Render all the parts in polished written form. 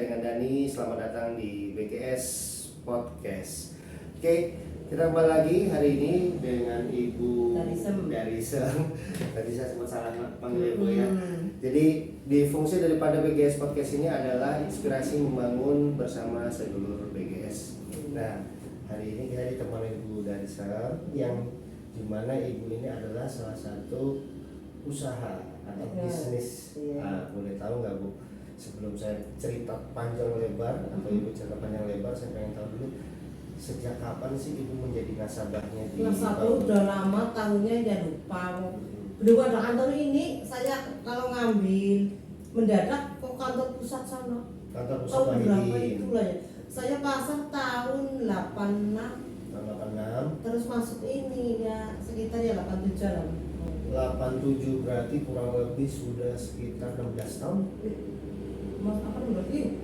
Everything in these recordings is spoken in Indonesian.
dengan Dani. Selamat datang di BGS Podcast. Oke, kita kembali lagi hari ini dengan Ibu Darisem. Tadi saya sempat salah panggil Ibu ya. Jadi di fungsi daripada BGS Podcast ini adalah inspirasi membangun bersama sedulur BGS. Nah, hari ini kita ditemani Ibu Darisem yang dimana Ibu ini adalah salah satu usaha atau bisnis. Boleh tahu nggak Bu? Sebelum saya cerita panjang lebar atau Ibu cerita panjang lebar, saya pengen tahu dulu sejak kapan sih Ibu menjadi nasabahnya di nasabah? Udah lama, tahunnya ya lupa. Belum ada kantor ini, saya kalau ngambil mendadak ke kantor pusat sana. Kantor pusat tahun berapa ini? itulah ya. Saya pasang tahun 86. Tahun 86. Terus masuk ini ya sekitar ya 87 lah. 87 berarti kurang lebih sudah sekitar 16 tahun. Mas apa nih?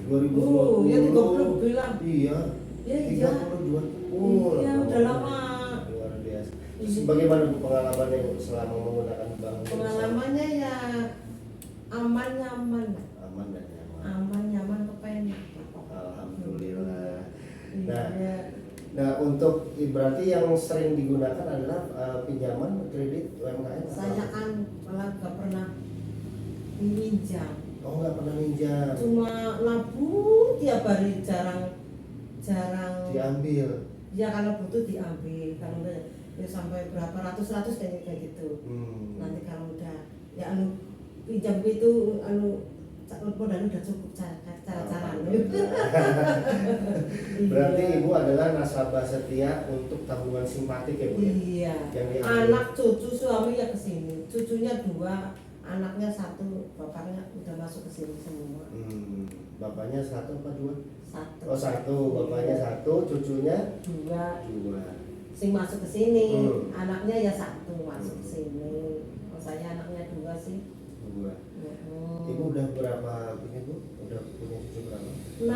2020. Ya 30 bilang. Iya. Ya 32. Iya, udah lama. Luar biasa. Terus bagaimana Bu pengalamannya Bu selama menggunakan bank? Pengalamannya ya aman nyaman. Aman dan nyaman. Aman nyaman kepengen. Alhamdulillah. Iya. Nah untuk berarti yang sering digunakan adalah pinjaman kredit UMKM. Saya kan malah gak pernah minjam. Oh nggak pernah minjam. Cuma nabung tiap hari, jarang diambil. Ya kalau butuh diambil, kalau enggak ya sampai berapa ratus kayak gitu. Nanti kalau udah ya pinjam itu modalnya udah cukup cara-cara. Berarti Ibu adalah nasabah setia untuk tabungan simpatik ya Bu? Iya. Anak cucu suami ya kesini, cucunya 2, anaknya 1, bapaknya udah masuk ke sini semua. Bapaknya 1 apa 2? 1. Oh 1, bapaknya 1, cucunya 2. 2. Sing masuk ke sini, anaknya ya 1 masuk ke sini. Oh, saya anaknya 2 sih. 2. Ibu udah berapa ini Bu? Udah punya cucu berapa? 6.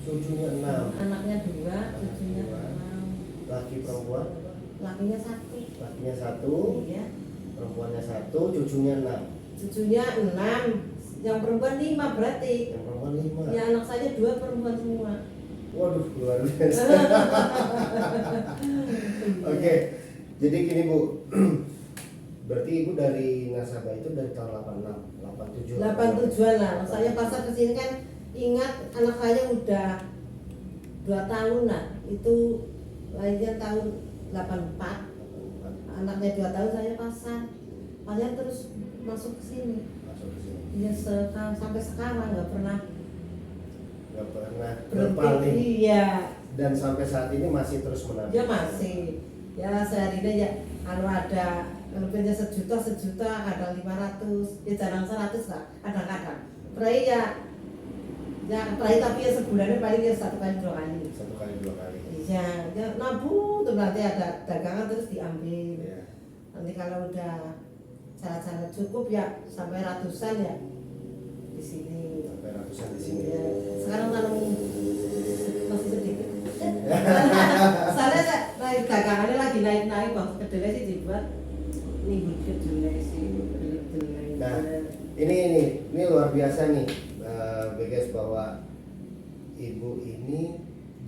Cucunya 6. Anaknya 2, cucunya 6. Laki perempuan? Lakinya 1. Lakinya 1. Iya. Perempuannya 1, cucunya 6. Cucunya 6. Yang perempuan 5 berarti. Yang perempuan 5. Ya anak saya 2 perempuan semua. Waduh, luar biasa. Oke, jadi gini Bu. Berarti Ibu dari nasabah itu dari tahun 86, 87. 87-an lah. Saya pasar ke sini kan ingat anak saya udah 2 tahun lah. Itu lahirnya tahun 84. Anaknya 2 tahun saya pasar. Pasar terus masuk ke sini. Iya, sampai sekarang nggak pernah berpaling. Iya. Dan sampai saat ini masih terus menabung. Ya masih. Ya seharinya ya kalau ada lebihnya sejuta, kadang 500, ya jarang 100 lah, kadang-kadang. Perai ya perai tapi ya sebulannya paling ya 1 kali 2 kali. 1 kali 2 kali. Iya, ya nabung tuh nanti ada dagangan terus diambil. Iya. Nanti kalau udah cara-cara cukup ya sampai ratusan ya di sini. Sampai ratusan di sini. Ya, sekarang tanam masih sedikit. Soalnya naik dagangannya lagi naik bang, kedelai sih dibuat minggu kedelai sih. Nah, ini luar biasa nih, BGS, bahwa Ibu ini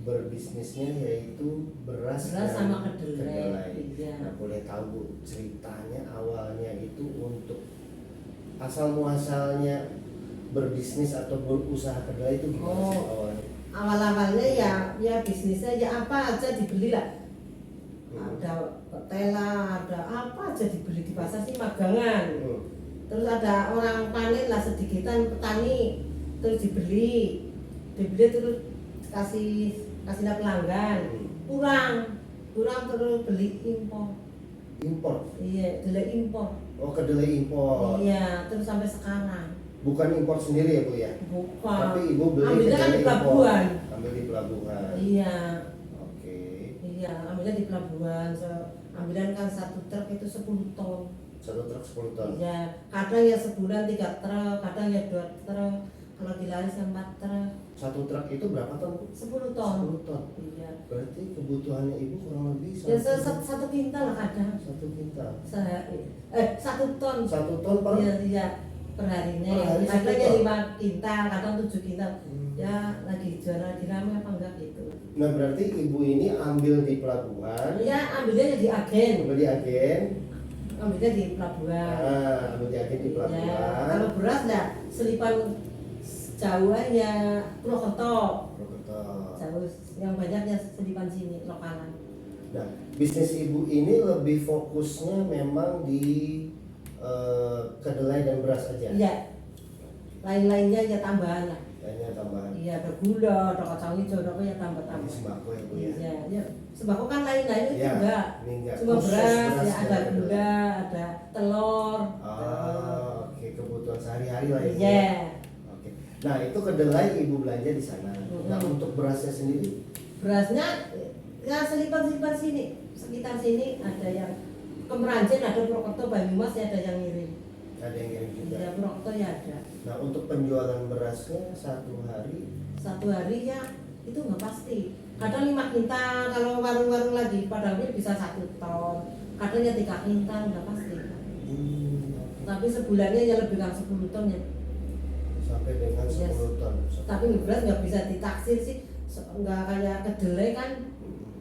berbisnisnya yaitu beras sama kedelai. Iya. Nah, boleh tahu Bu ceritanya awalnya itu untuk asal muasalnya berbisnis atau berusaha kedelai itu gimana sih awalnya? Awal-awalnya ya bisnisnya ya apa aja dibeli lah. Ada ketela, ada apa aja dibeli di pasar sih magangan. Terus ada orang panen lah sedikitan, petani terus dibeli terus kasih pelanggan. Kurang terus beli impor. Iya, kedelai impor. Oh, kedelai impor. Iya, terus sampai sekarang. Bukan impor sendiri ya Bu ya? Bukan. Tapi Ibu beli ambilnya kan di pelabuhan. Ambil di pelabuhan. Iya. Oke. Iya, ambilnya di pelabuhan. Ambilan kan 1 truk itu 10 ton. 1 truk 10 ton. Iya, kadang ya sebulan 3 truk, kadang ya 2 truk. Kalau dilaris 4 truk. 1 truk itu berapa ton Bu? 10 ton. 10 ton. Iya. Berarti kebutuhannya Ibu kurang lebih Ya 1 kintal lah kadang. 1 kintal. 1 ton. 1 ton per? Iya, perharinya. Per hari Kadang 1 ya ton. 5 kintal, kadang 7 kintal. ya lagi juara di ramai apa enggak gitu. Nah berarti ibu ini ambil di pelabuhan. Ya ambilnya jadi agen. Ambil di agen. Ambilnya di pelabuhan. Ambil di agen di pelabuhan. Ya, kalau beras enggak selipan jauhan ya Purwokerto. Jauh yang banyaknya selipan sini lokalan. Nah, bisnis ibu ini lebih fokusnya memang di kedelai dan beras aja. Iya. Lain-lainnya ya tambahan lah. Lainnya tambahan. Iya, ada gula, ada kacang hijau, ada ya tambah-tambah. Sembako ya bu ya. Iya, ya. Sembako kan lain-lainnya Ya, juga. ini enggak. Cuma beras, ya ada ya, gula, ada telur. Oke, kebutuhan sehari-hari lah ya. Iya. Oke. Nah, itu kedelai ibu belanja di sana. Nah, untuk berasnya sendiri? Berasnya ya selipan-selipan sini, sekitar sini ada yang ke Meranjen, ada Purwokerto, Banyumas ya ada yang ngirim. Ada yang ngirim juga. Iya, Purwokerto ya ada. Nah, untuk penjualan berasnya satu hari ya itu nggak pasti. Kadang 5 kintal, kalau warung-warung lagi pada umumnya bisa 1 ton. Kadang ya 3 kintal, nggak pasti. Tapi sebulannya ya lebih dari 10 ton ya. Sampai dengan 10 ton. Tapi beras nggak bisa ditaksir sih, nggak kayak kedelai kan.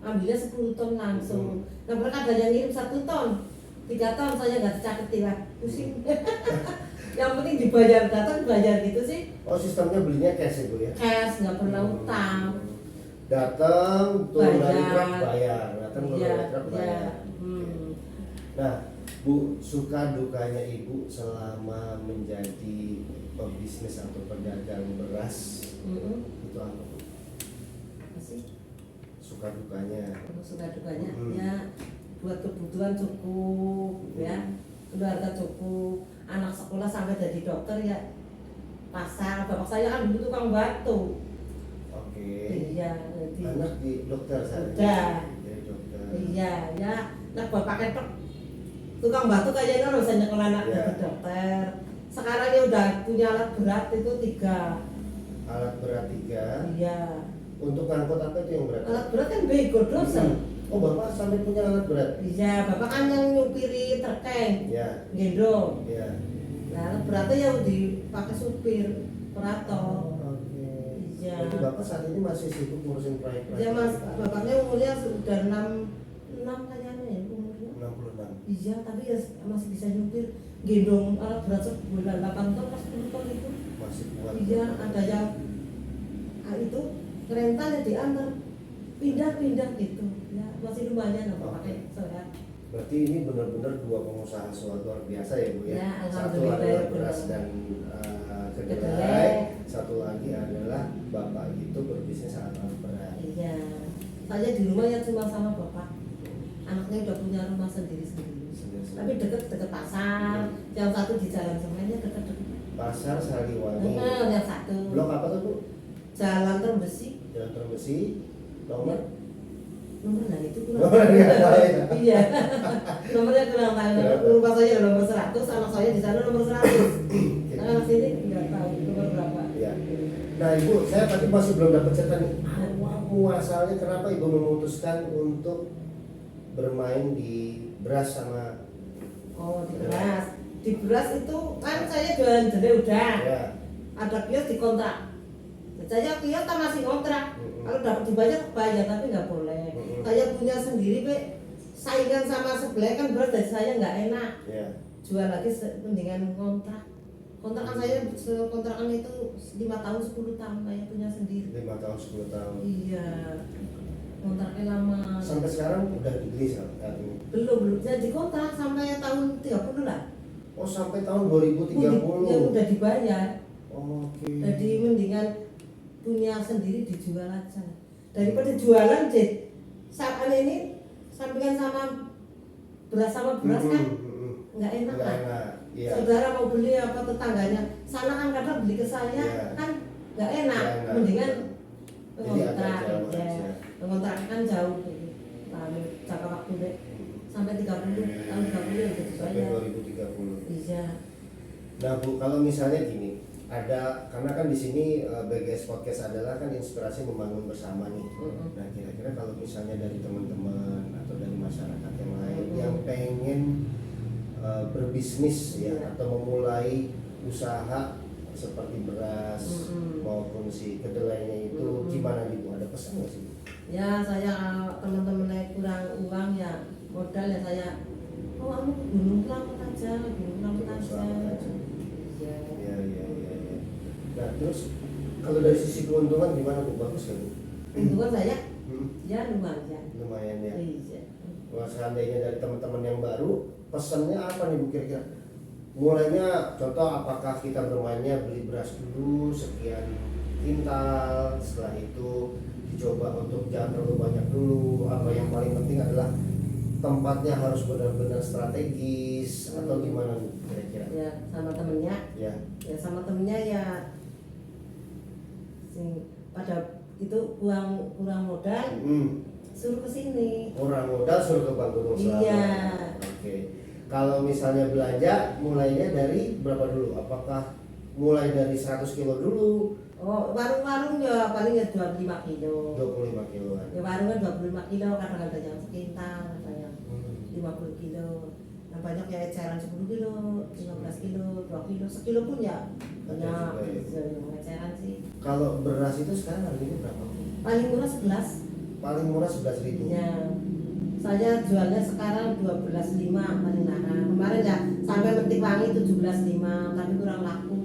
Ambilnya 10 ton langsung. Nah mereka ada yang ngirim 1 ton, 3 ton saya nggak dicaketin lah, pusing. Yang penting dibayar, datang bayar gitu sih. Oh sistemnya belinya cash ibu ya? Cash, nggak pernah utang. Datang turun dari truk bayar, datang turun dari truk bayar. Nah bu, suka dukanya ibu selama menjadi pebisnis atau pedagang beras itu apa? Apa sih? Suka dukanya Ya buat kebutuhan cukup ya, keluarga cukup, anak sekolah sampai jadi dokter ya, pasar. Bapak saya kan dulu tukang batu. Oke. Iya, jadi anak di dokter saya jadi dokter. Iya ya, nah bapak ketok tukang batu kayaknya harus nyekolah anak jadi dokter. Sekarang ya udah punya alat berat itu 3. Alat berat 3. Iya. Untuk ngangkut apa itu yang berat? Alat berat kan bego dosen. Oh bapak sampai punya alat berat? Iya, bapak kan yang nyupiri terkeng, gendong. Iya. Nah, alat beratnya ya dipakai supir, operator. Oke. Iya. Jadi bapak saat ini masih sibuk ngurusin proyek-proyek? Iya mas, bapaknya umurnya sudah 6 kayaknya ya umurnya. 66. Iya, tapi ya masih bisa nyupir, gendong alat berat sebulan 8 ton, 10 ton itu. Masih kuat. Iya, ada yang itu rental ya diantar pindah-pindah gitu. Ya masih lumayan apa pakai soya. Berarti ini benar-benar 2 pengusaha luar biasa ya bu ya. Ya, Satu adalah beras dan kedelai, satu lagi adalah bapak itu berbisnis alat berat. Iya, saya di rumah ya cuma sama bapak. Anaknya udah punya rumah sendiri-sendiri. Tapi deket-deket pasar. Yang satu di jalan semuanya deket-deket. Pasar Sariwangi. Yang satu. Blok apa tuh bu? Jalan Terbesi. Jalan Terbesi. Nomor? Nomor lah itu kurang. Nomor nggak tahu ya. Iya. Nomornya kurang tahu. Rumah saya nomor 100, anak saya di sana nomor 100. Anak sini nggak tahu nomor berapa. Iya. Nah ibu, saya tadi masih belum dapat cerita nih. Asalnya kenapa ibu memutuskan untuk bermain di beras sama? Oh di beras. Di beras itu kan saya jualan jelek udah. Ya. Ada kios dikontrak. Saya kios kan masih kontrak. Kalau dapat dibayar bayar tapi nggak boleh. Saya punya sendiri, Be. Saingan sama sebelah kan beras dari saya nggak enak. Yeah. Jual lagi mendingan kontrak. Kontrakan saya kontrakan itu 5 tahun 10 tahun saya punya sendiri. 5 tahun 10 tahun. Iya. Kontraknya lama. Sampai sekarang udah dibeli saat ini? Belum. Jadi kontrak sampai tahun 30 lah. Oh sampai tahun 2030. Ya udah dibayar. Oke. Jadi mendingan punya sendiri dijual aja daripada jualan deh. Saat ini sampingan sama beras kan nggak enak kan. Iya. Saudara mau beli apa tetangganya sana kan kadang beli ke saya kan nggak enak. Mendingan mengontrak ya. Mengontrak kan jauh lalu jangka waktu deh sampai 30 tahun 30 udah dibayar. Sampai 2030. Iya. Nah bu, kalau misalnya gini, ada karena kan di sini BGS Podcast adalah kan inspirasi membangun bersama nih. Nah kira-kira kalau misalnya dari teman-teman atau dari masyarakat yang lain yang pengen berbisnis ya atau memulai usaha seperti beras maupun si kedelainya itu gimana Ibu? Ada pesan nggak sih? Ya saya teman-temannya kurang uang ya modal ya saya kamu ke Gunung Slamet aja, Gunung Slamet aja. Ya. Nah terus kalau dari sisi keuntungan gimana Bu? Bagus kan Bu? Keuntungan saya ya lumayan. Lumayan ya. Iya. Wah, seandainya dari teman-teman yang baru, pesannya apa nih Bu kira-kira? Mulainya contoh apakah kita bermainnya beli beras dulu sekian kintal, setelah itu dicoba untuk jangan terlalu banyak dulu, apa yang paling penting adalah tempatnya harus benar-benar strategis atau gimana Bu kira-kira? Ya sama temennya. Ya. Ya sama temennya ya pada itu kurang modal suruh ke sini. Kurang modal suruh ke Bank Gunung Slamet. Iya. Oke. Kalau misalnya belanja mulainya dari berapa dulu? Apakah mulai dari 100 kilo dulu? Oh, warung-warung ya paling ya 25 kilo. 25 kiloan. Ya warungnya 25 kilo, kadang-kadang yang sekintal, ada yang 50 kilo. Yang banyak ya eceran 10 kilo, 15 kilo, 2 kilo, sekilo pun ya banyak yang eceran sih. Kalau beras itu sekarang harganya berapa? Paling murah 11. Paling murah 11.000. Ya. Saya jualnya sekarang 12.5 paling larang. Kemarin ya sampai Metik Wangi 17.5, tapi kurang laku.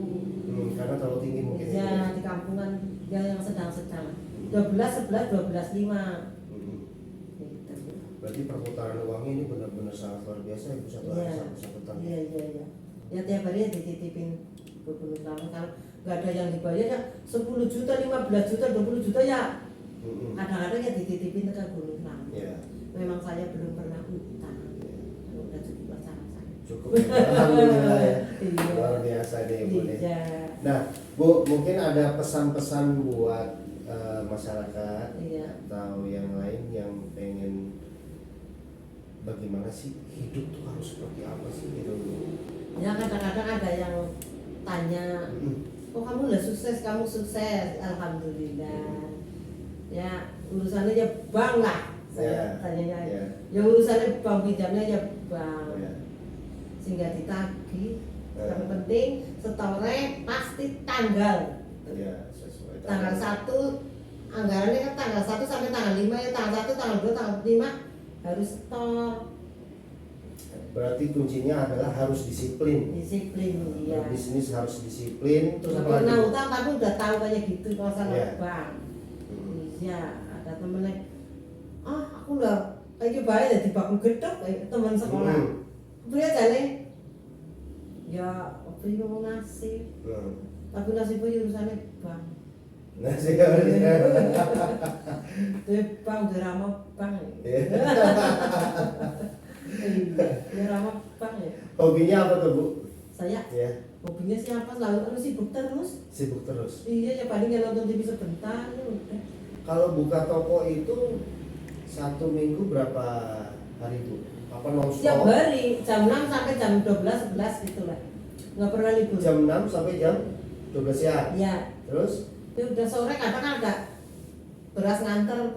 Karena terlalu tinggi mungkin. Ya di kampungan ya yang sedang-sedang. 12, 11, 12.5. Gitu. Berarti perputaran uangnya ini benar-benar sangat luar biasa ya Bu, satu hari satu tahun. Iya. Ya tiap hari ya dititipin 20 tahun. Kalau nggak ada yang dibayar ya 10 juta, 15 juta, 20 juta ya. Kadang-kadang ya dititipin ke Gunung Slamet. Iya. Memang saya belum pernah utang. Udah cukup buat saya. Cukup. Alhamdulillah ya. Iya. Luar biasa nih Bu. Iya. Nah, Bu, mungkin ada pesan-pesan buat masyarakat atau yang lain yang pengen bagaimana sih hidup tuh harus seperti apa sih gitu. Ya kadang-kadang ada yang tanya, oh kamu udah sukses, kamu sukses, alhamdulillah. Ya urusannya ya bang lah, saya tanyanya. Ya urusannya bang pinjamnya ya bang, sehingga ditagih. Yang penting setore pasti tanggal. Sesuai Tanggal 1 anggarannya kan tanggal 1 sampai tanggal 5 ya, tanggal 1, tanggal 2, tanggal 5 harus store. Berarti kuncinya adalah harus disiplin. Iya. Bisnis harus disiplin. Terus apa pernah lagi? utang tapi udah tahu kayak gitu kalau sama bank. Iya, ada temennya. Aku udah kayak baik jadi baku gedok kayak teman sekolah. Beliau jane. Ya, beli mau ngasih. Tapi nasib itu urusannya bank. Ngasih. Bang udah ramah bang. Iya, ramah bang ya. Hobinya apa tuh Bu? Saya? Hobinya siapa? Selalu sibuk terus. Sibuk terus? Iya, ya paling ya nonton TV sebentar ya udah. Kalau buka toko itu 1 minggu berapa hari Bu? Apa non-stop? Tiap hari, jam 6 sampai jam 12, 11 gitu lah. Nggak pernah libur. Jam 6 sampai jam 12 siang? Iya. Terus? Ya udah sore kadang ada beras nganter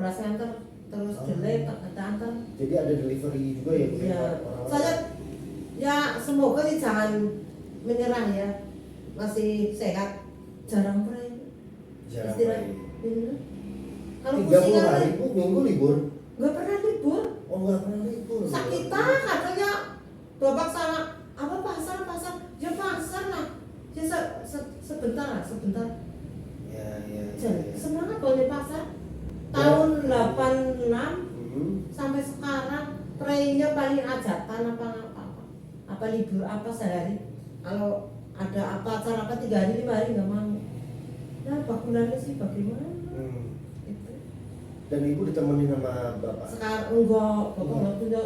terus delay ada antar. Jadi ada delivery juga ya? Iya. Saya ya semoga sih jangan menyerah ya. Masih sehat. Jarang pray. Jarang istirahat. pray. Iya. Kalau 30 hari Bu, minggu libur? Nggak pernah libur. Oh nggak pernah libur? Sakita katanya babak sama apa pasar ya pasar lah ya sebentar Ya. Semangat boleh pasar tahun 86 sampai sekarang praynya paling ajatan apa libur apa sehari kalau ada apa acara apa 3 hari 5 hari nggak mau ya bakulannya sih bagaimana gitu. Dan Ibu ditemenin sama Bapak? Sekarang enggak, Bapak nggak punya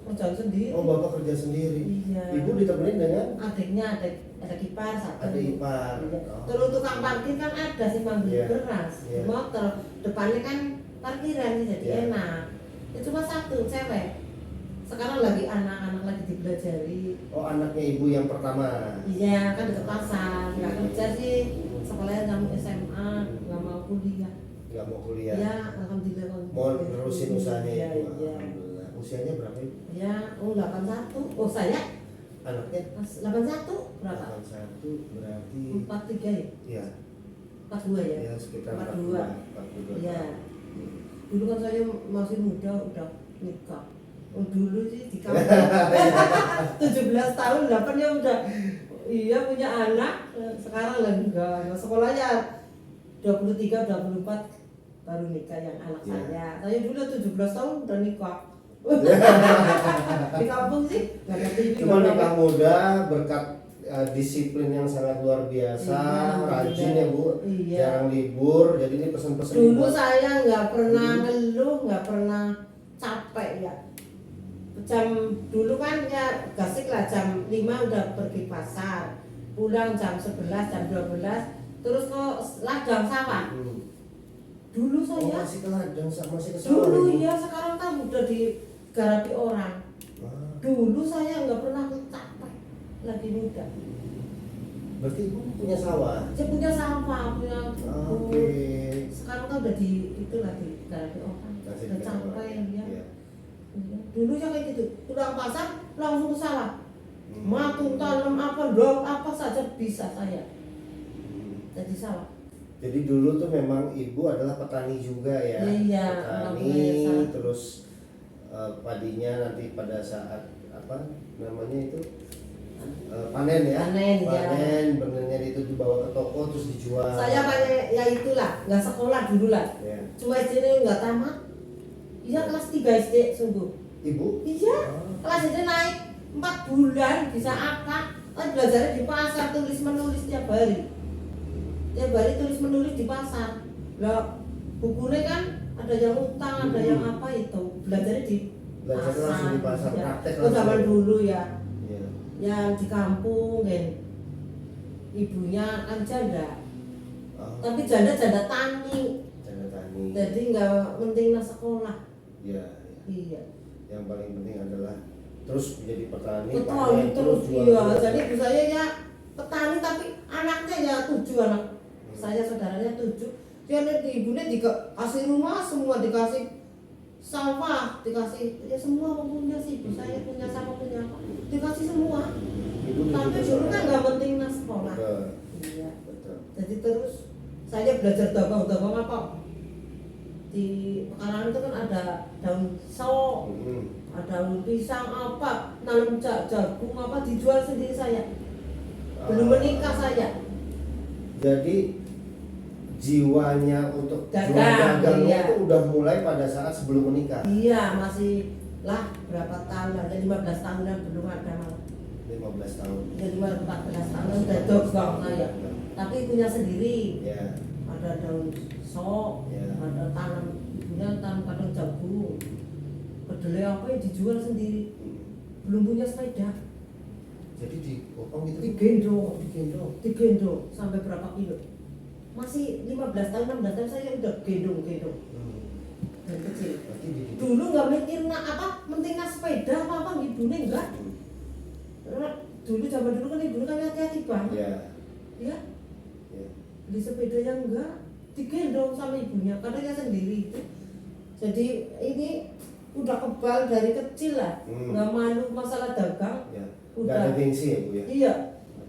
kerjaan sendiri. Oh Bapak kerja sendiri? Iya. Ibu ditemenin dengan? Adiknya ada ipar satu. Ada ipar. Iya. Terus tukang parkir kan ada sih beli beras, motor depannya kan parkiran jadi enak. Ya cuma satu cewek. Sekarang lagi anak-anak lagi dipelajari. Oh anaknya Ibu yang pertama? Iya kan deket pasar, nggak kerja sih, sekolahnya kamu SMA, nggak mau kuliah. Nggak mau kuliah? Ya alhamdulillah. Mau nerusin usahanya Iya, Ibu? iya. Alhamdulillah. Usianya berapa Ibu? Ya, 81. Oh saya Anaknya 81 berapa? 81 berarti 43 ya? ya 42 ya? ya sekitar 42. 42 Iya. Dulu kan saya masih muda udah nikah. Oh, dulu sih di kampung 17 tahun 8 ya udah iya punya anak. Sekarang lah enggak. Sekolahnya 23 24 baru nikah yang anak Ya. saya dulu 17 tahun udah nikah. Di kampung sih nggak ada TV. Cuma nggak nikah apa-apa. muda berkat disiplin yang sangat luar biasa, Iya, rajin iya. ya Bu, Iya. jarang libur, jadi ini pesan-pesan Dulu buat- saya nggak pernah Hmm. ngeluh, nggak pernah capek ya. Jam dulu kan ya gasik lah jam 5 udah pergi pasar, pulang jam 11, jam 12, terus ke ladang sawah. Hmm. Dulu Oh, saya, masih ke ladang, masih ke sawah dulu Ibu? ya sekarang kan udah digarapi orang. Ah, Dulu saya nggak pernah capek, lagi muda. berarti Ibu punya sawah? Saya punya sawah, punya Ah, kebun. Oke. Sekarang kan udah itu lagi digarapi orang, Masih udah di capek sawah. ya. Iya. Iya. Dulu ya kayak gitu, pulang pasar langsung ke sawah. Hmm. Matung tanam apa, dong apa saja bisa saya Hmm. jadi sawah. Jadi dulu tuh memang Ibu adalah petani juga ya. Iya, Petani, alhamdulillah. terus padinya nanti pada saat apa namanya itu panen ya. Panen, ya. Benarnya itu dibawa ke toko terus dijual. Saya kayak ya itulah, nggak sekolah dulu lah. Ya. Cuma SD ini nggak tamat. Iya kelas 3 SD sungguh. Ibu? Iya, Oh. kelas SD naik 4 bulan bisa apa? Kan belajarnya di pasar, tulis menulis tiap hari. Tiap hari tulis menulis di pasar. Lah bukunya kan ada yang utang, ada yang apa itu. Belajarnya di Belajar langsung di pasar, ya. praktek Itu zaman langsung. dulu ya. Iya. Yang di kampung kan. Ibunya kan janda. Oh, Tapi janda tani. janda tani. Jadi nggak penting sekolah. Iya. Iya. Yang paling penting adalah terus menjadi petani, Petani panen, terus jual. iya. Jadi ibu saya ya petani tapi anaknya ya 7 anak. Saya saudaranya 7. Dia ibunya dikasih rumah semua, dikasih sawah, dikasih ya semua punya sih. Ibu saya punya sawah punya apa? Dikasih semua. Ibu Tapi dulu kan nggak penting sekolah. Betul. Iya. Betul. Jadi terus saya belajar dagang apa? Di pekarangan itu kan ada daun sawo, ada daun pisang apa, nanam jagung apa dijual sendiri saya. Belum menikah saya. Jadi jiwanya untuk Dagang, jual dagang iya. itu udah mulai pada saat sebelum menikah. Iya masih lah berapa tahun ada 15 tahunan belum ada malah. 15 tahun. Jadi 14 tahun udah dagang saya. Tapi punya sendiri. Ya. Ada daun sawo, Ya. ada tanam ibunya tanam kadang jagung. Kedelai apa yang dijual sendiri. Belum punya sepeda. Jadi dipotong gitu. Digendong. Digendong. Digendong sampai berapa kilo? Masih 15 tahun, 16 tahun saya udah gendong-gendong dari kecil. Berarti di Dulu nggak mikir apa, penting sepeda apa ibunya enggak. Karena dulu zaman dulu kan ibunya kan hati-hati banget. Ya. Ya, Ya. beli sepeda yang enggak digendong sama ibunya karena dia sendiri itu. Jadi ini udah kebal dari kecil lah, nggak malu masalah dagang. Ya. Udah. Nggak ada gengsi ya Bu ya. Iya,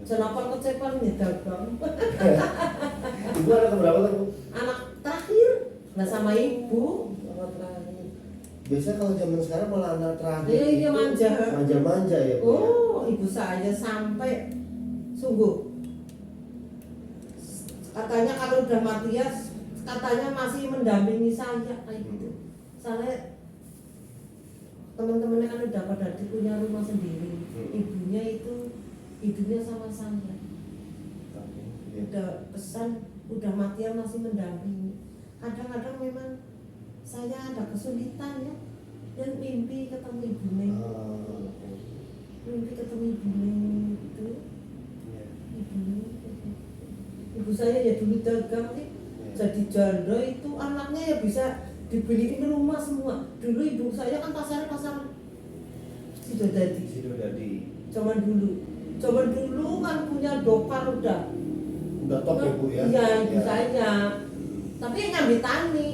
senapan kecepan nih dagang. Ibu anak keberapa tuh Bu? Anak terakhir, nah sama ibu. Anak terakhir. Biasanya kalau zaman sekarang malah anak terakhir Iya, iya, itu manja. manja-manja ya Bu. Ya? Oh, ibu saya sampai sungguh. Katanya kalau udah mati ya, katanya masih mendampingi saya kayak gitu. Soalnya teman-temannya kan udah pada punya rumah sendiri. Ibunya sama saya. Ya. Udah pesan, udah matian masih mendampingi. Kadang-kadang memang saya ada kesulitan ya, dan mimpi ketemu ibunya. Ah, oke. Mimpi ketemu ibunya itu. Ya. Ibu saya ya dulu dagang sih, jadi janda itu anaknya ya bisa dibeliin rumah semua. Dulu ibu saya kan pasar Sidodadi. Sidodadi. Zaman dulu kan punya dokar Udah top ya Bu ya. Iya ibu Ya. saya, tapi yang nyambi tani.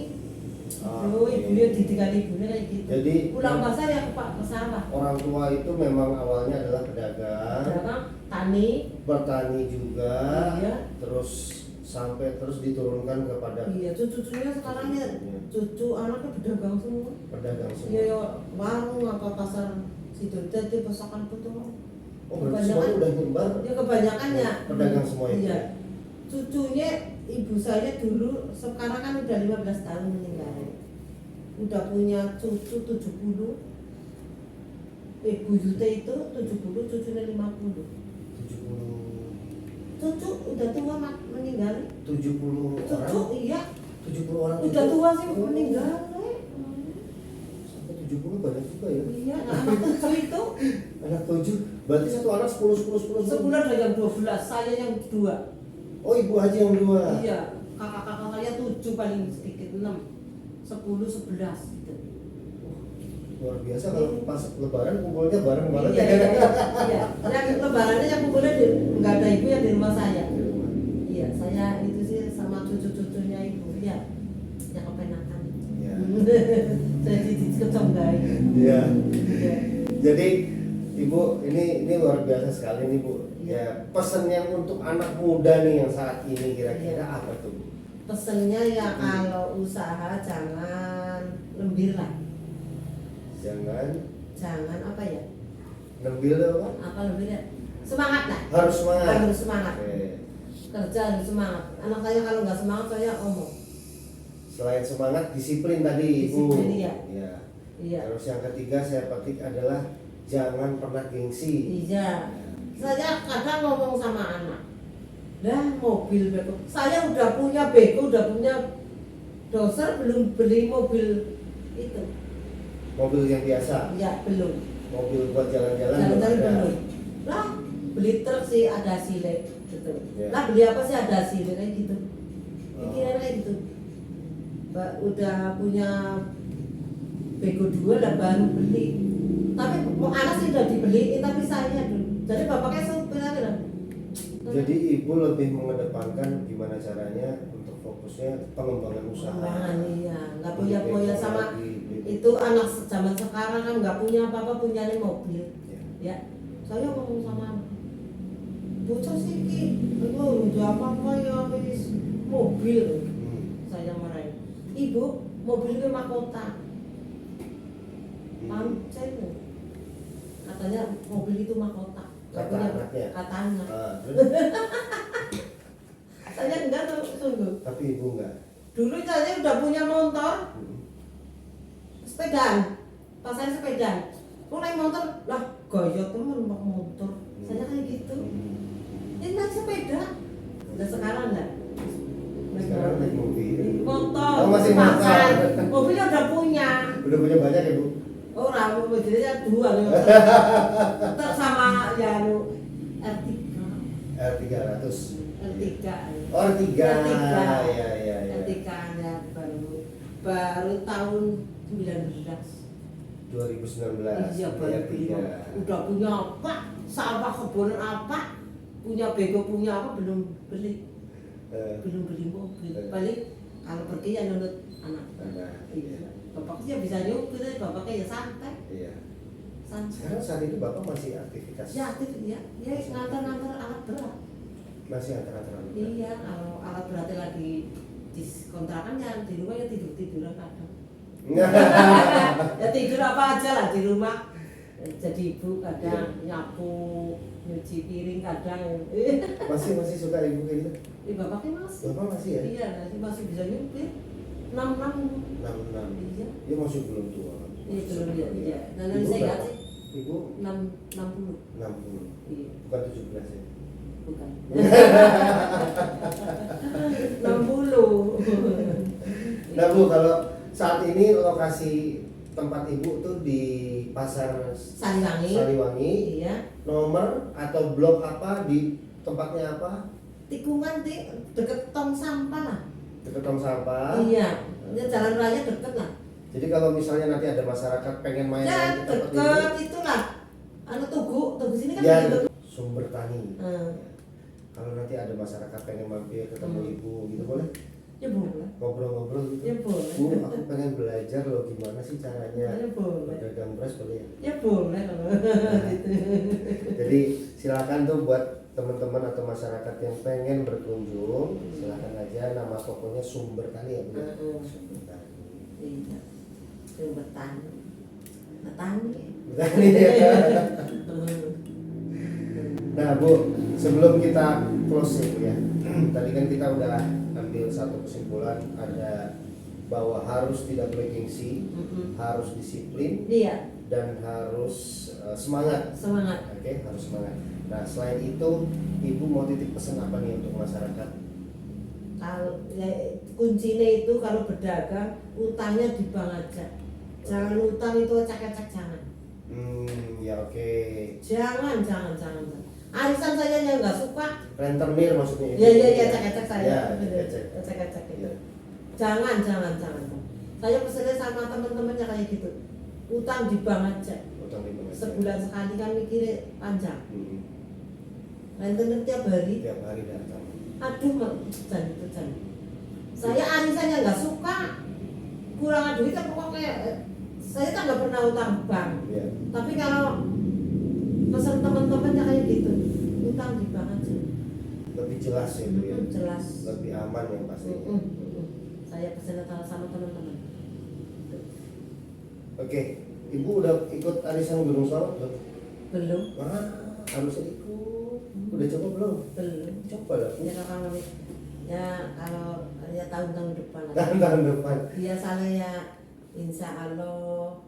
Ibunya didikan ibunya kayak gitu. Jadi pulang pasar ya ke sawah. Orang tua itu memang awalnya adalah pedagang, bertani juga, iya. Terus sampai terus diturunkan kepada cucunya sekarang ya cucu anaknya pedagang semua. Iya, warung apa pasar situ jadi pasakan putu. Berarti semuanya udah nyebar. Ya kebanyakan ya pedagang semua itu. Iya. Cucunya ibu saya dulu sekarang kan udah 15 tahun meninggal. Udah punya cucu 70. Ibu Yute itu 70, cucunya 50. 70. Cucu udah tua meninggal. 70 cucu, orang. Iya. 70 orang. Udah tua sih meninggal. Sampai 70 banyak juga ya. Iya, anak 7 itu. Anak 7. Berarti satu anak 10. Sebulan ada yang 12, saya yang 2. Oh, ibu aja yang 2. Iya, kakak-kakak saya 7 paling sedikit, 6, 10, 11 gitu. Luar biasa kalau pas lebaran kumpulnya bareng-bareng. Iya. Yang lebarannya yang kumpulnya nggak ada ibu yang di rumah saya. Iya, saya itu sih sama cucu-cucunya ibu. Iya, yang kepenakan. Iya. Jadi dikeconggai. Iya. Jadi Ibu, ini luar biasa sekali nih Bu. Ya, pesannya untuk anak muda nih yang saat ini kira-kira apa tuh Bu? Pesennya ya kalau usaha jangan lembir lah. Jangan apa ya? Lembil apa? Apa lembir ya? Semangat lah. Harus semangat. Harus semangat. Oke. Kerja harus semangat. Anak saya kalau nggak semangat saya omong. Selain semangat, disiplin tadi Ibu. Disiplin, iya. Iya. Terus yang ketiga saya petik adalah jangan pernah gengsi. Iya. Saya kadang ngomong sama anak, dah mobil beko. Saya udah punya beko, udah punya doser, belum beli mobil itu. Mobil yang biasa. Ya belum. Mobil buat jalan-jalan belum. Lah beli truk sih ada sile gitu. Lah beli apa sih ada sile kayak gitu. Pikiran kayak gitu. Udah punya beko 2 lah baru beli. Tapi anak sih udah dibeliin tapi saya dulu. Jadi bapaknya supir aja. Jadi ibu lebih mengedepankan gimana caranya untuk fokusnya pengembangan usaha. Iya, nggak punya sama itu anak zaman sekarang kan nggak punya apa-apa, punya mobil. Ya, saya ngomong sama bocah sih ki, udah apa-apa ya wis mobil. Saya marahin. Ibu, mobilnya mahkota. Pancen. Katanya mobil itu mahkota. Katanya. Saya enggak tunggu. Tapi ibu enggak. Dulu saya udah punya motor. Sepedaan. Pas saya sepedaan. Naik motor, lah gaya temen pakai motor. Saya kayak gitu. Ini naik sepeda. Udah sekarang enggak? Sekarang naik mobil. Motor. Masih motor. Mobilnya udah punya. Udah punya banyak ya Bu? Oh, ramu mobilnya 2 nih. Terus sama ya R3. R300. R3. Oh, R3. Ya. R3 ya baru tahun 19. 2019. Iya, baru beli. Udah punya apa? Sawah kebun apa? Punya bego punya apa? Belum beli. Belum beli mobil. Paling kalau pergi ya nurut anak. Iya. Bapak sih bisa nyupir, bapaknya ya santai. Iya. Santai. Sekarang saat itu bapak masih aktivitas? Ya aktif ya. Ya ngantar-ngantar alat berat. Masih antar-antar alat berat? Iya, kalau alat beratnya lagi di kontrakan ya di rumah ya tidur-tiduran kadang. Ya tidur apa aja lah di rumah. Jadi ibu kadang nyapu, nyuci piring kadang. Masih suka ibu kayak gitu? Bapaknya masih. Bapak masih ya? Iya, masih bisa nyupir. 66. Iya. Dia masih belum tua. Iya belum ya. Iya. Dan saya nggak sih. Ibu 60. 60. Iya. Bukan 17 ya? Bukan. 60. Nah Bu, kalau saat ini lokasi tempat ibu tuh di Pasar Sariwangi. Iya. Nomor atau blok apa di tempatnya apa? Tikungan deket tong sampah lah. Dekat tong sampah. Iya. Ya jalan raya deket lah. Jadi kalau misalnya nanti ada masyarakat pengen main Ya di tempat deket itulah. Tugu sini kan ya, gitu. Sumber Tani. Kalau nanti ada masyarakat pengen mampir ketemu ibu gitu boleh? Ya boleh. Ngobrol-ngobrol gitu. Ya boleh. Bu, aku pengen belajar loh gimana sih caranya Ya boleh. berdagang beras, boleh ya? Ya boleh kalau gitu. Jadi silakan tuh buat teman-teman atau masyarakat yang pengen berkunjung, silakan aja, nama tokonya Sumber Tani ya, Bu. Sumber Tani. Iya. Sumber Tani. Tani. Tani ya. Nah, Bu, sebelum kita closing ya. Tadi kan kita udah ambil satu kesimpulan, ada bahwa harus tidak boleh gengsi, harus disiplin, Iya. dan harus semangat. Semangat. Oke, harus semangat. Nah, selain itu, Ibu mau titip pesan apa nih untuk masyarakat? Kalau ya, kuncinya itu kalau berdagang utangnya di bank aja. Jangan utang itu acak-acak, jangan. Ya oke. Jangan. Arisan saya yang nggak suka. Rentenir maksudnya Ibu? Ya, acak-acak saya. Ya, Acak-acak itu. Ya. Jangan. Saya pesennya sama teman-temannya kayak gitu. Utang di bank aja. Utang di bank aja. Sebulan sekali kan mikirnya panjang. Hmm. Rentenir tiap hari. Tiap hari datang. Aduh, jangan. Saya arisannya nggak suka. Kurang duit pokoknya. Saya kan nggak pernah utang bank. Ya. Tapi kalau pesan teman-temannya kayak gitu, utang di bank aja. Lebih jelas ya, Bu ya. Jelas. Lebih aman yang pasti. Saya pesan sama teman-teman. Oke, Ibu udah ikut arisan Gunung Selamat belum? Belum. Harusnya ikut. Udah coba belum? Belum. Coba lah. Kalau tahun-tahun depan. Tahun depan. Biasanya ya insya Allah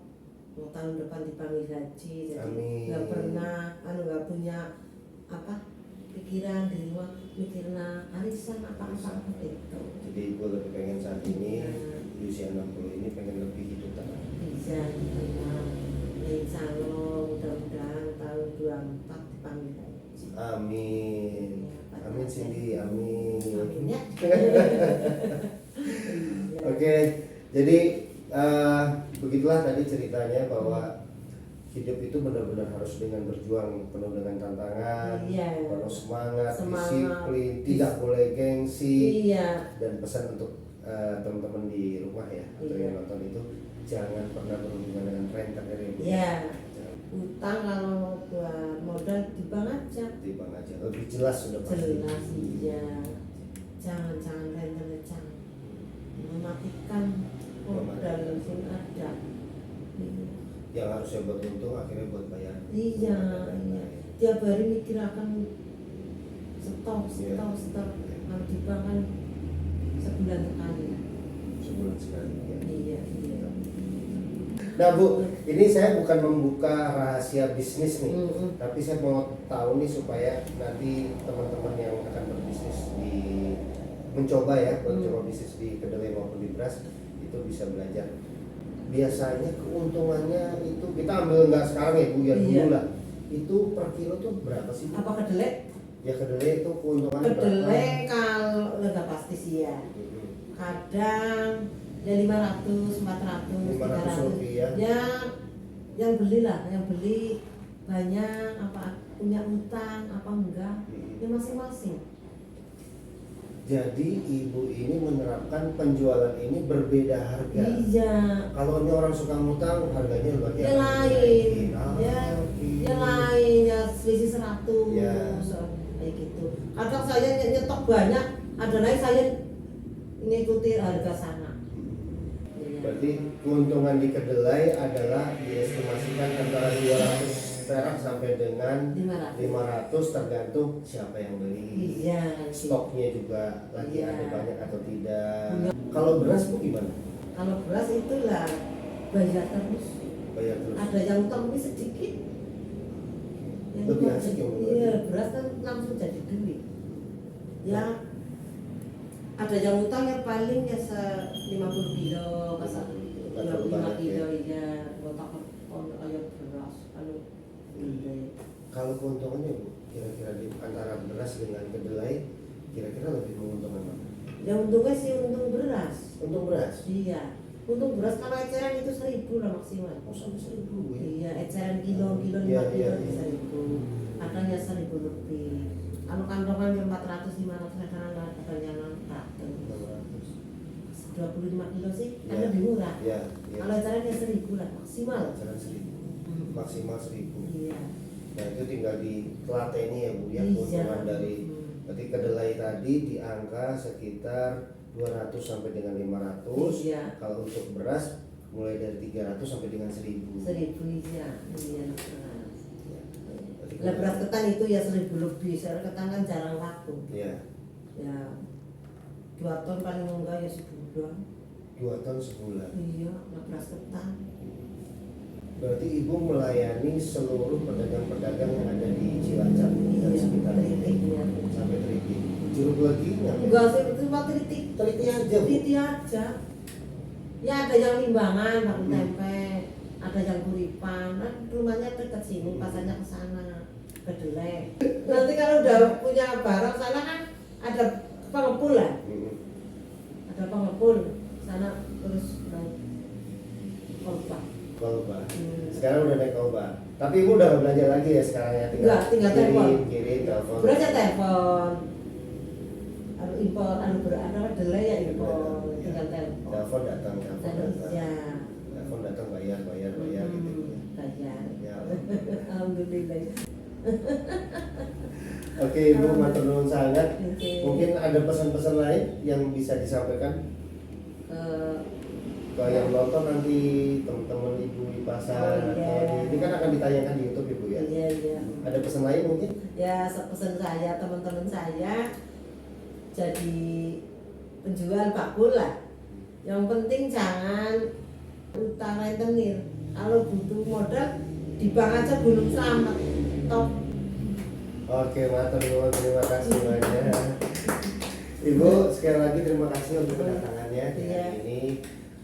mau tahun depan dipanggil haji, jadi Amin. nggak pernah, nggak punya pikiran di rumah mikirna arisan apa gitu. Jadi Ibu lebih pengen saat ini di usia 60 ini pengen lebih hidup tenang. Bisa tenang. Insya Allah mudah-mudahan tahun 24 dipanggil haji. Amin. Amin Cindy, amin. Amin ya. Oke, jadi begitulah tadi ceritanya bahwa hidup itu benar-benar harus dengan berjuang, penuh dengan tantangan, penuh semangat, disiplin, tidak boleh gengsi. Dan pesan untuk teman-teman di rumah ya atau yang nonton itu jangan pernah berhubungan dengan rentenir ya. Iya. Utang kalau buat modal di bank aja. Di bank aja, lebih jelas sudah pasti. Jelas iya. Jangan rentenir, jangan mematikan modal yang ada. Yang harusnya buat untung akhirnya buat bayar. Iya. Tiap hari mikir akan stok. Kalau di bank kan sebulan sekali. Sebulan sekali ya. Iya. Nah Bu, ini saya bukan membuka rahasia bisnis nih, tapi saya mau tahu nih supaya nanti teman-teman yang akan berbisnis mencoba bisnis di kedelai maupun di beras itu bisa belajar. Biasanya keuntungannya itu kita ambil nggak sekarang ya Bu, ya dulu lah. Itu per kilo tuh berapa sih Bu? Apa kedelai? Ya kedelai itu keuntungannya Kedelai kalau nggak pasti sih ya. Kadang ya 500, 400, 300 rupiah. Ya yang beli banyak apa punya utang apa enggak ya masing-masing. Jadi Ibu ini menerapkan penjualan ini berbeda harga. Iya. Kalau ini orang suka ngutang harganya lebih Yang lain. Yang lain ya selisih 100 kayak gitu. Kadang saya nyetok banyak, ada lain saya ngikuti harga sana. Berarti keuntungan di kedelai adalah diestimasikan antara 200 perak sampai dengan 500 tergantung siapa yang beli. Iya. Stoknya juga lagi ada banyak atau tidak. Kalau beras Bu gimana? Kalau beras itulah bayar terus. Ada yang utang tapi sedikit. Lebih asik yang iya, beras kan langsung jadi duit. Ya. Ada yang utang yang paling ya 50 kilo, 25 kilo ya, kotak ayam beras, Kalau keuntungannya Bu, kira-kira di antara beras dengan kedelai, kira-kira lebih menguntungkan mana? Ya untungnya sih untung beras. Untung beras? Iya, untung beras kalau eceran itu 1.000 lah maksimal. Oh sampai 1.000 ya? Iya, eceran kilo 5 kilo 1.000, kadang ya 1.000 lebih. Kalau kantongan yang 400, 500 kadang ada yang 600. 25 kilo sih kan Ya. lebih murah. Ya, ya. Kalau caranya 1.000 lah maksimal. Ajaran 1.000, Hmm. maksimal 1.000. Iya. Nah itu tinggal ditelateni ya Bu ya, Iya. keuntungan dari Hmm. berarti kedelai tadi di angka sekitar 200 sampai dengan 500. Iya. Kalau untuk beras mulai dari 300 sampai dengan 1.000. 1.000 iya. Iya beras. Ya. Berarti Lah beras ketan itu ya 1.000 lebih. Soalnya ketan kan jarang laku. ya, Ya 2 ton paling enggak ya sebulan. 2 ton sebulan. Iya, lah beras ketan. Berarti Ibu melayani seluruh pedagang-pedagang yang ada di Cilacap dan Iya, sekitar ini Tritik, iya. sampai Tritik. Jeruk lagi nggak? Enggak sih, itu cuma kritik. Tritik aja Bu. Kritik aja. Ya ada yang limbangan, baru tempe, ada yang kuripan. Kan rumahnya dekat sini, pasarnya ke sana, kedelai. Nanti kalau udah punya barang sana kan ada pengepul lah. Ada pengepul sana terus naik kolbak. Kolba. Sekarang udah naik kolba. Tapi Ibu udah nggak belanja lagi ya sekarang ya, Enggak, tinggal telepon. kirim telepon. Berarti telepon. Anu impor, anu berada kedelai ya impor, tinggal telepon. Telepon datang, Ya. telepon datang bayar gitu ya. Bayar. Ya. Alhamdulillah. Oke Ibu, matur nuwun sangat. Oke. Mungkin ada pesan-pesan lain yang bisa disampaikan Eh, ke yang nonton nanti, teman-teman Ibu di pasar Oh, iya. atau ini kan akan ditayangkan di YouTube Ibu ya. iya iya. Ada pesan lain mungkin? Ya pesan saya teman-teman saya jadi penjual bakul lah. Yang penting jangan utang rentenir. Kalau butuh modal di bank aja Gunung Slamet. Top. Oke, matur nuwun, terima kasih banyak. Ibu, sekali lagi terima kasih untuk kedatangannya di Iya. hari ini.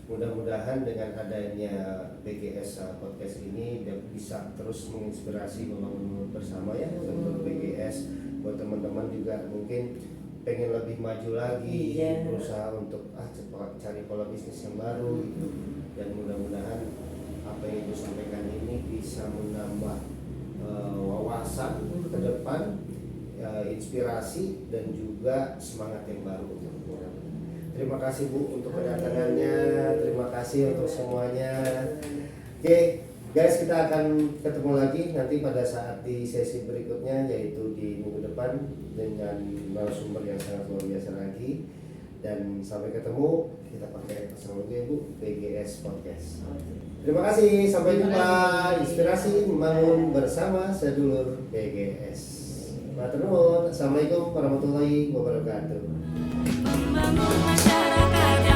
Mudah-mudahan dengan adanya BGS podcast ini bisa terus menginspirasi membangun bersama ya untuk BGS. Buat teman-teman juga mungkin pengen lebih maju lagi, Iya. berusaha untuk cepat cari pola bisnis yang baru gitu. Dan mudah-mudahan apa yang Ibu sampaikan ini bisa menambah wawasan ke depan, inspirasi dan juga semangat yang baru untuk orang. Terima kasih Bu untuk kedatangannya, terima kasih untuk semuanya. Oke, guys, kita akan ketemu lagi nanti pada saat di sesi berikutnya, yaitu di minggu depan dengan narasumber yang sangat luar biasa lagi. Dan sampai ketemu, kita pakai pasang logo ya Bu, BGS Podcast. Terima kasih, sampai jumpa. Inspirasi membangun bersama sedulur BGS. Matur nuwun. Assalamualaikum warahmatullahi wabarakatuh. Membangun masyarakat